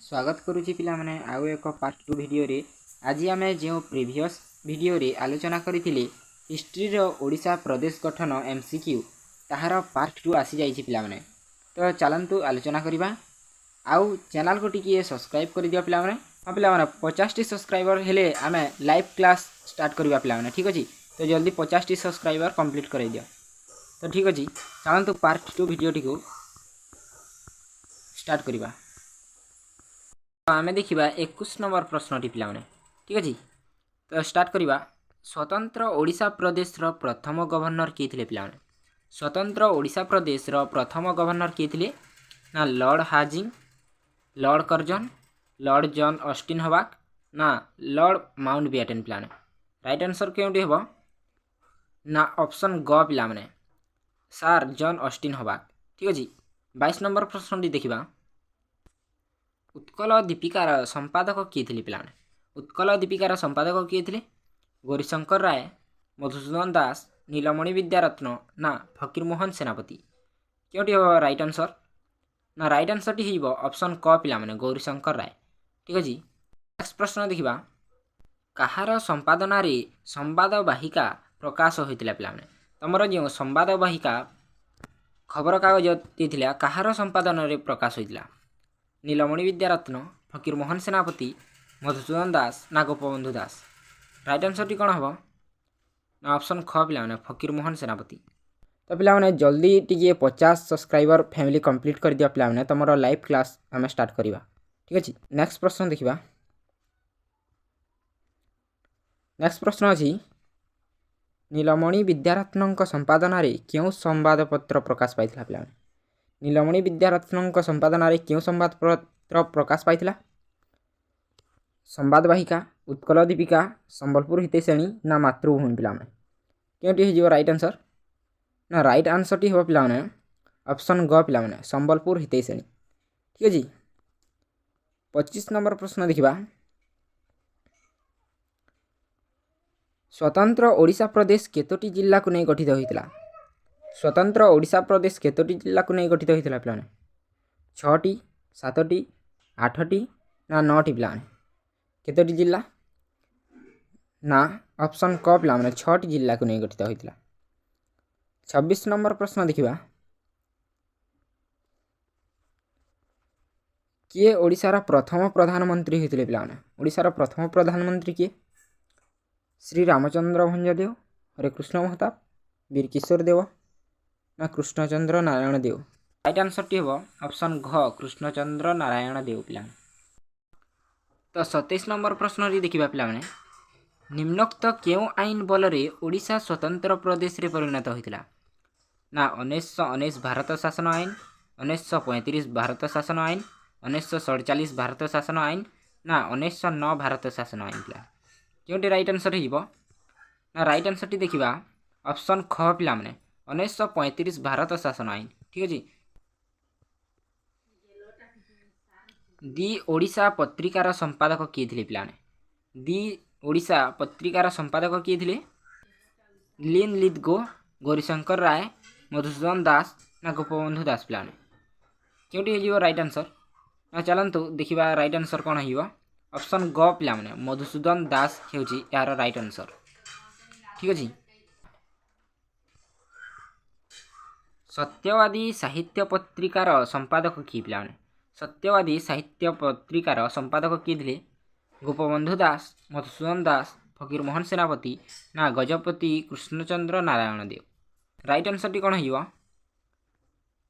स्वागत करुच्ची पिलामाने आउ एक पार्ट 2 वीडियो रे। आज आम जो प्रीवियस वीडियो रे आलोचना करथिले हिस्ट्री रो ओडिशा प्रदेश गठन एमसीक्यू ताहार पार्ट 2 आसी जाइछि पिलामाने। तो चलंतु आलोचना करिबा। आउ चैनल को टिकिए सब्सक्राइब कर दियो पिलामाने। हां पिलामाने 50 टी सब्सक्राइबर हेले आमे लाइव क्लास स्टार्ट करिबा पिलामाने, ठीक अछि। तो जल्दी 50 टी सब्सक्राइबर कंप्लीट कर दियो। तो ठीक अछि, चलंतु पार्ट 2 वीडियो टिको स्टार्ट करिबा। आमे देखिबा 21 नंबर प्रश्नटी पिलामाने, ठीक अछि। तो स्टार्ट करिबा। स्वतंत्र ओडिशा प्रदेश रो प्रथम गवर्नर किए थिले पिलामाने? स्वतंत्र ओडिशा प्रदेश रो प्रथम गवर्नर किए थिले ना लॉर्ड हाजिंग, lord Curzon, lord John Austin हवाक ना लॉर्ड माउंटबेटन पिलामाने? राइट आंसर केउंटी हेबो ना ऑप्शन ग पिलामाने सर जॉन ऑस्टिन हवाक, ठीक अछि। 22 नंबर प्रश्नटी देखिबा। उत्कल दीपिकार संपादक किए थिले पिलाने? उत्कल दीपिकार संपादक किए थिले? गौरीशंकर राय, मधुसूदन दास, नीलमणि विद्यारत्न ना फकीरमोहन सेनापति? क्योंटी हो राइट आंसर ना राइट आंसर टी हिबो ऑप्शन क पिलाने गौरीशंकर राय, ठीक अछि। नेक्स्ट प्रश्न देखिबा। कहार संपादना रे संवाद वाहिका प्रकाश होइतिला पिलाने? तमरो जो संवाद वाहिका खबर कागज देथिला कहार संपादन रे प्रकाश होइतिला? नीलमणि विद्यारत्न, फकीरमोहन सेनापति, मधुसूदन दास ना गोपबंधु दास? राइट आंसर टी कौन हम ना ऑप्शन ख पिलाने फकीरमोहन सेनापति। तो पिलाने जल्दी टी 50 सब्सक्राइबर फैमिली कंप्लीट कर दिया पिलाने, तुम लाइव क्लास आम स्टार्ट करवा, ठीक अच्छे। नेक्स्ट प्रश्न देखा। नेक्स्ट प्रश्न अच्छी नीलमणि विद्यारत्न संपादन रे क्यों संवादपत्र प्रकाश पाई पिलाने? नीलमणि विद्यारत्न संपादन रे क्यों संवादपत्र प्रकाश पाई? संवाद वाहिका, उत्कल दीपिका, संबलपुर हितैषणी ना मातृभूमि पिलाने? क्योंटी हो राइट आंसर ना राइट आंसर टी हो पिलाने ऑप्शन ग पिलाने संबलपुर हितैषणी, ठीक अछि। 25 नंबर प्रश्न देखिबा। स्वतंत्र ओडिशा प्रदेश केतोटी जिल्ला को नहीं गठित होइतिला? स्वतंत्र ओडिशा प्रदेश केतोटी जिल्ला को नहीं गठित होइतिला पिलाने? 6टी, 7टी, 8टी ना 9टी पिलाने? केतोटी जिल्ला ना ऑप्शन क पिलाने 6टी जिल्ला को नहीं गठित होइतिला। 26 नंबर प्रश्न देखिबा। किए ओडिशार प्रथम प्रधानमंत्री होइतिले पिलाने? ओडिशार प्रथम प्रधानमंत्री किए? श्री रामचंद्र भंजदेव, हरेकृष्ण महताब, वीर किशोर देव ना कृष्णचंद्र नारायण देव? राइट आंसर टी हो ऑप्शन घ कृष्णचंद्र नारायण देव पिलाने। तो 27 नंबर प्रश्न री देखिबा पिलाने। निम्नोक्त केउ आईन बल रे ओडिशा स्वतंत्र प्रदेश रे परिणत होइतिला? ना 1919 भारत शासन आईन, 1935 भारत शासन आईन, 1947 भारत शासन आईन ना 1909 भारत शासन आईन पिला? क्योंटी राइट आंसर हिबो ना राइट आंसर टी देखिबा ऑप्शन ख पिला माने 1935 भारत शासन आईन, ठीक अछि। दी ओडिशा पत्रिकार संपादक किए थिले पिलाने? दी ओडिशा पत्रिकार संपादक किए थिले? लीन लिदगो, गौरीशंकर राय, मधुसूदन दास ना गोपबंधु दास पिलाने? क्योंटी हिबो राइट आंसर ना चलंतु देखिबा राइट आंसर कोन हिबो ऑप्शन ग पिला माने मधुसूदन दास हेउची यार राइट आंसर, ठीक अछि। सत्यवादी साहित्य पत्रिकार संपादक किए पिलाने? सत्यवादी साहित्य पत्रिकार संपादक किए थिले? गोपबंधु दास, मधुसूदन दास, फकीरमोहन सेनापति ना गजपति कृष्णचंद्र नारायण देव? राइट आंसर टी कोन हिबो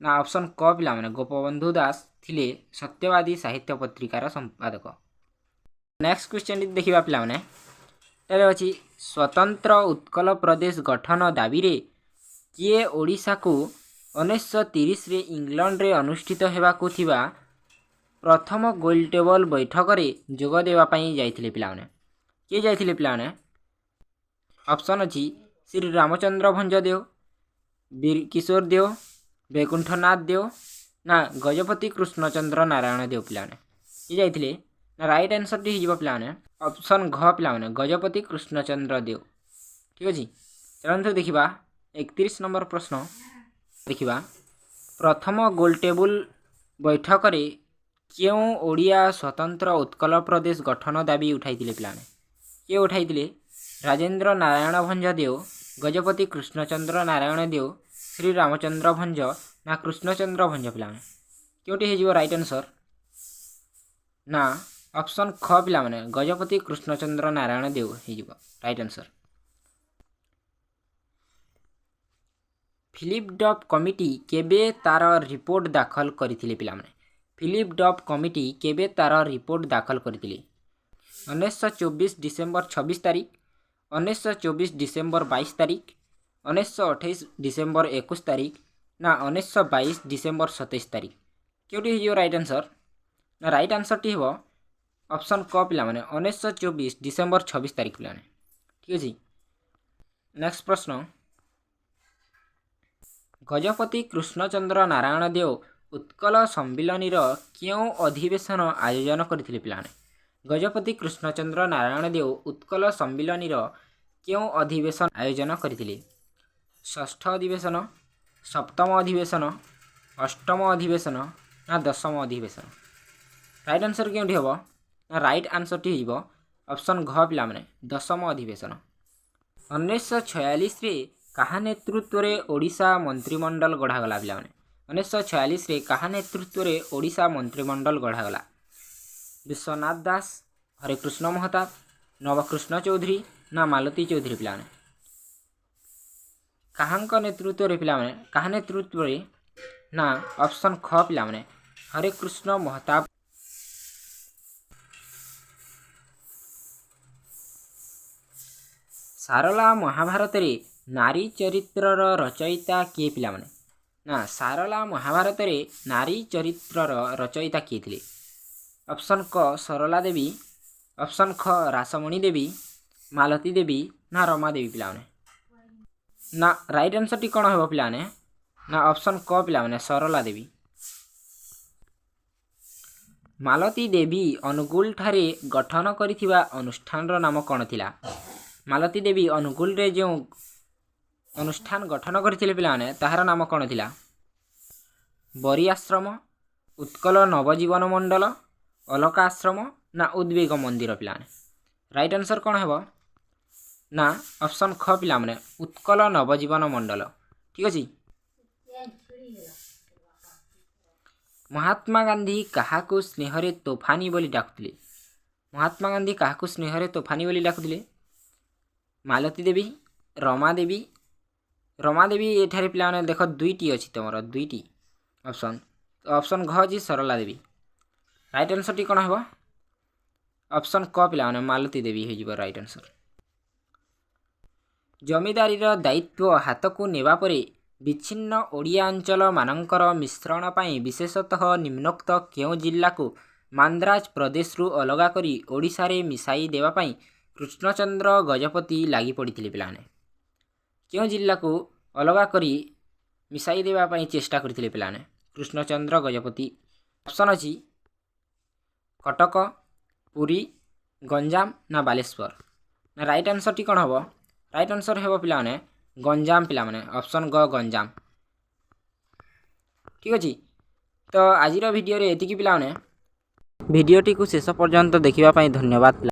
ना ऑप्शन क पिला माने गोपबंधु दास थिले सत्यवादी साहित्य पत्रिकार संपादक। नेक्स्ट क्वेश्चन देखिबा पिला माने एबे अछि स्वतंत्र उत्कल प्रदेश गठन दाबी रे किए ओडिशा को 1930 रे इंग्लैंड रे अनुष्ठित हेबाकु थिबा प्रथम गोल टेबल बैठक रे जोग देवा पई जाइथिले पिला माने? किए जाइथिले पिला माने? ऑप्शन अछि श्री रामचंद्र भंजदेव, वीर किशोर देव, वैकुंठनाथ देव ना गजपति कृष्णचंद्र नारायण देव पिलाने? किए जाइथिले ना राइट आंसर टी हिजबो पिलाने ऑप्शन घ पिलाने गजपति कृष्णचंद्र देव, ठीक अछि। चलंतु देखिबा 31 नंबर प्रश्न देखिबा। प्रथम गोल टेबल बैठक रे क्यों ओडिया स्वतंत्र उत्कल प्रदेश गठन दाबी उठाई पिलाने किए उठाई राजेंद्र नारायण भंज देव, गजपति कृष्णचंद्र नारायण देव, श्री रामचंद्र भंज ना कृष्णचंद्र भंज पिलाने क्योंटी हो राइट आंसर ना ऑप्शन ख पिलाने गजपति कृष्णचंद्र नारायण देव हो राइट आंसर। फिलिप डफ कमिटी केबे तार रिपोर्ट दाखल करथिले पिलाने फिलिप डफ कमिटी केबे तार रिपोर्ट दाखल करथिले 1924 डिसेम्बर 26 तारिख, 1924 डिसेम्बर 22 तारिख, 1928 डिसेम्बर 21 तारिख ना 1922 डिसेम्बर 27 तारिख क्योंटी हो राइट आंसर ना राइट आंसर टी हो ऑप्शन क पिलाने 1924 डिसेम्बर 26 तारिख पिलाने ठीक अछि। नेक्स्ट प्रश्न गजपति कृष्णचंद्र नारायण देव उत्कल सम्मिलनी क्यों अधिवेशन आयोजन करथिले पिलाने गजपति कृष्णचंद्र नारायण देव उत्कल सम्मिलनी क्यों अधिवेशन आयोजन करथिले षष्ठ अधिवेशन, सप्तम अधिवेशन, अष्टम अधिवेशन ना दशम अधिवेशन राइट आंसर क्योंटी हम ना राइट आंसर टी हो ऑप्शन घ पिलाने दशम अधिवेशन। 1946 कहा नेतृत्व रे ओडिशा मंत्रिमंडल गढ़ागला पिलाने 1946 कहा नेतृत्व रे ओडिशा मंत्रिमंडल गढ़ागला विश्वनाथ दास, हरेकृष्ण महताब, नवकृष्ण चौधरी ना मालती चौधरी पिलाने कहांक नेतृत्व रे पिलाने कहा नेतृत्व रे ना ऑप्शन ख पिलाने हरेकृष्ण महताब। सारला महाभारत रे नारी चरित्रर रचयिता किए पिलाने ना सारला महाभारत रे नारी चरित्रर रचयिता किए थिले ऑप्शन क सरला देवी, ऑप्शन ख रासमणी देवी, मालती देवी ना रमा देवी पिलाने ना राइट आंसर टी कौन हो पिलाने ना ऑप्शन क पिलाने सरला देवी। मालती देवी अनुगुल ठारे गठन करिथिबा अनुष्ठान नाम कौन थिला मालती देवी अनुगुल रे जो अनुष्ठान गठन करथिले पिलाने ताहार नाम कौन थिला बरी आश्रम, उत्कल नवजीवन मंडल, अलका आश्रम ना उद्वेग मंदिर पिलाने राइट आंसर कौन है ना ऑप्शन ख पिलाने उत्कल नवजीवन मंडल ठीक अछि। महात्मा गांधी काहाकू स्नेहरे तोफानी बोली डाकुथिले महात्मा गांधी काहाकू स्नेहरे तोफानी बोली डाकुथिले मालती देवी, रमा देवी, रमा देवी एठारे पिलाने देख दुईटी अच्छी तुम दुईटी ऑप्शन ऑप्शन घ जी सरला देवी राइट आंसर टी कौन है ऑप्शन क पिलाने मालती देवी हो राइट आंसर। जमीदारी दायित्व हाथ को नेबा परे विच्छिन्न ओडिया अंचल मानकर मिश्रण पाई विशेषतः निम्नोक्त केउ जिल्ला को मांद्राज प्रदेश रु अलगा करी ओडिशा रे मिसाई देवा पाई कृष्णचंद्र गजपति लगी पड़ते पिलाने क्यों जिला को अलगा करी मिसाई देवा पाई चेष्टा करथिले पिलाने कृष्णचंद्र गजपति ऑप्शन अछि कटक, पुरी, गंजाम ना बालेश्वर ना राइट आंसर टी कौन हम राइट आंसर हे पिलाने गंजाम पिलाने ऑप्शन ग गंजाम ठीक अछि। तो आज भिडियो रे एतिकी पिलाने भिडियोटी को शेष पर्यंत देखिबा पाई धन्यवाद।